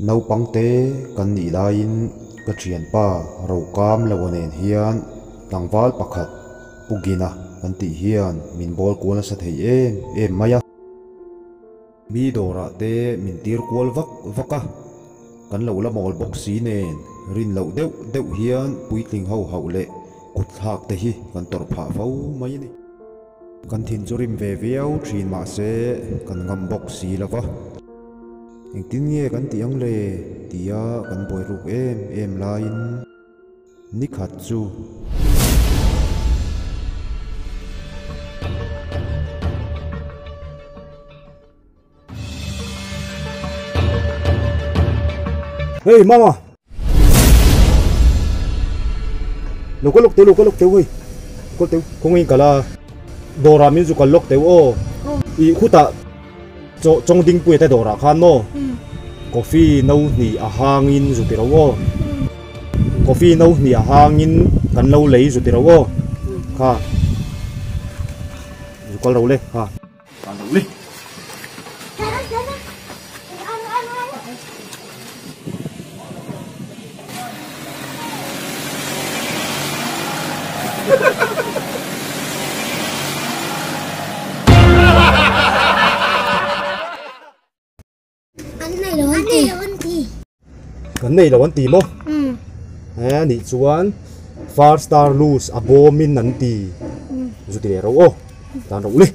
nau pangte kan ni lain ka thian pa ro kam lawanen hian tangwal pakhat pugina kan ti hian min bol kual sa thei em maya mi dora te min tir kual vaka kan lo la mol box si nen rin lo deuh hian puitling ho le kut thak te hi kan tor pha fo mai ni kan thin churim ve viau thin ma se kan ngam box si lawa eng tin nge kan tiang le tia kan boi ruk em lain ni khat chu hey mama lục teu ơi có teu không ai cả là đồ ra mình dùng lục teu ô ý khu ta trong đinh bùi tay đồ ra khan no coffee nấu nỉ à hangin dùng teu ô coffee nấu nỉ à hangin cần lâu lấy dùng teu ô ha dùng lâu lên ha cần lâu lên cái này là vấn tì mô nè nị chuan far star lose a bomin nan ti zu ti ro o tan ro le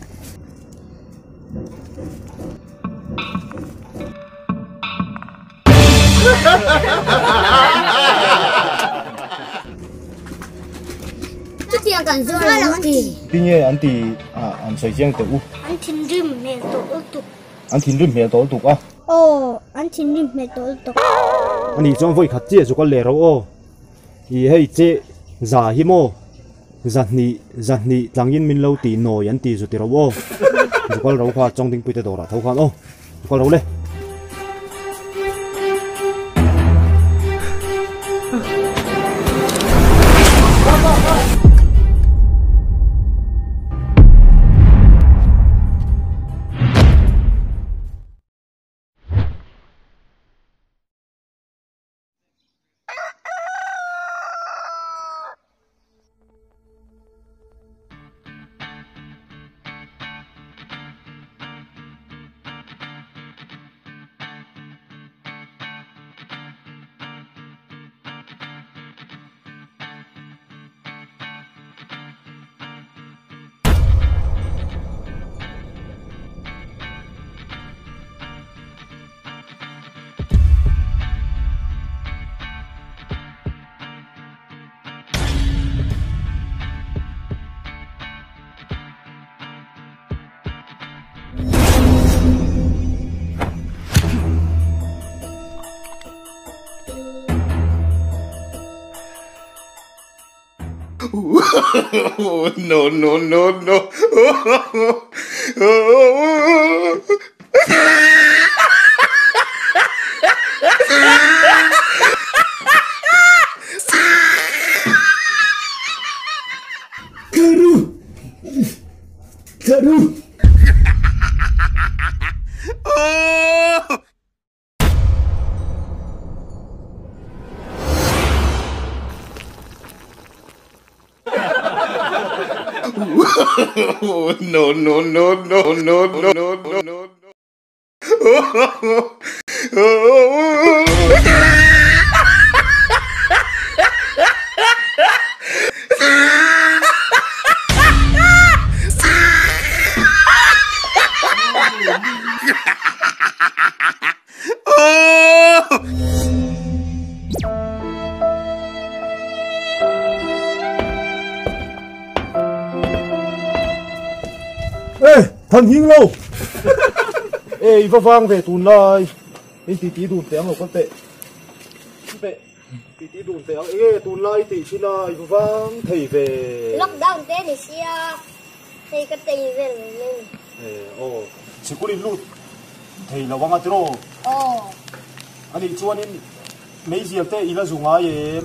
chút tiền cần rồi là vấn tì tuy nhiên anh tì anh soi giang tự anh thìn rìm mẹ tổ tục anh thìn rìm mẹ tổ tục à anh thìn rìm mẹ tổ tục anh đi trong voi khát chia cho con lẻ rồi ô thì hay chế giả hi mô giặt nị tăng yên min lâu tì nồi anh tì rồi tì rồi ô cho con rau khoa trong tinh bụi đồ là thâu khoan ô con rau lên no, no, no, no. Karu. No, no, no, no, no, no, no, no, no. Ê, thằng hiên lâu. Ê, vang về tùn lại. Ê, tí đùn téng rồi con tệ. Tí đùn téng. Ê, tùn lại tí xin lại vang thầy về. Lockdown thế này xia. Thầy cái thầy về lên. Ê, chỉ có đi lút. Thầy là vang ở chỗ. Anh đi chuan in mấy gì thế ý là dùng ai em.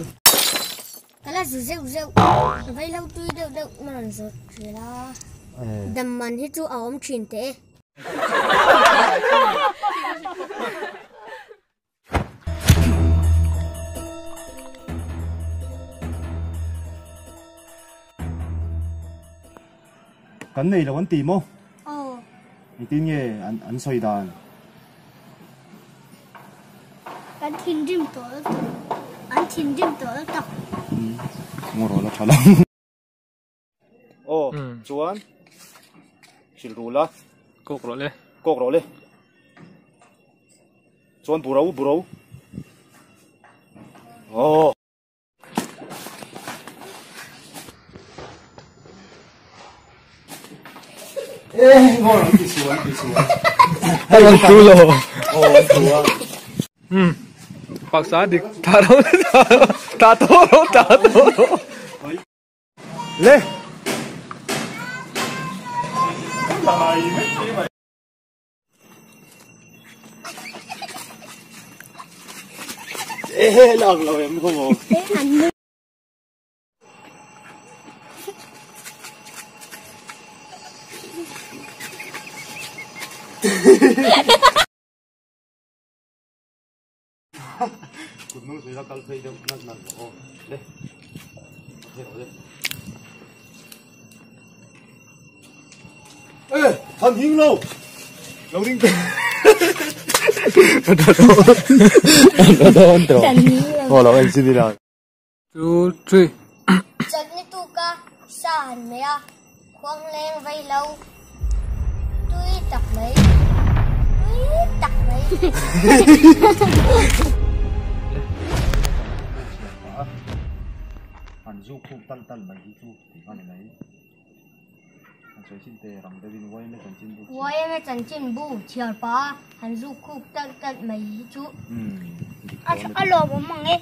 Cái là rượu. Vậy lâu tôi đâu mà làm rượu là. Đầm mình hết chú ống chuyển thế. Cắn này là con tìm không? Ồ, Tin nghe ăn xoay đàn. anh thiên đêm tối tao. Anh thiên đêm tối tao. Ngồi rồi là chả lắm. Ồ, chuan. Xịt rú la. Cốc rồi lên. Cốc rồi lên. Chuan bù râu. Ồ. Ê, ngồi rồi đi xuống. Hay là chú lồ. Ồ, chuan. Bác xã đi ta đâu. Lên. Ê, lằng rồi em không ngồi. Thế anh mới Cụt mũi suy ra căng phê đâu, nặng. Ồ, lên. Lên. Ê, thằng hiên lâu. Lâu đinh. Đó, chẳng nghĩ là Ngồi lâu anh xin đi nào. 2, 3. chật như tu ca xa hẳn mẹ khoang lên vây lâu tuy tập mấy Anh du khu tân mà đi du thì con này. Anh chơi xin tề rằng đây bên quay mấy trận chín bu. quay em chẳng trên bu chiều pa hắn du khúc tân mấy chú alo bố mong ấy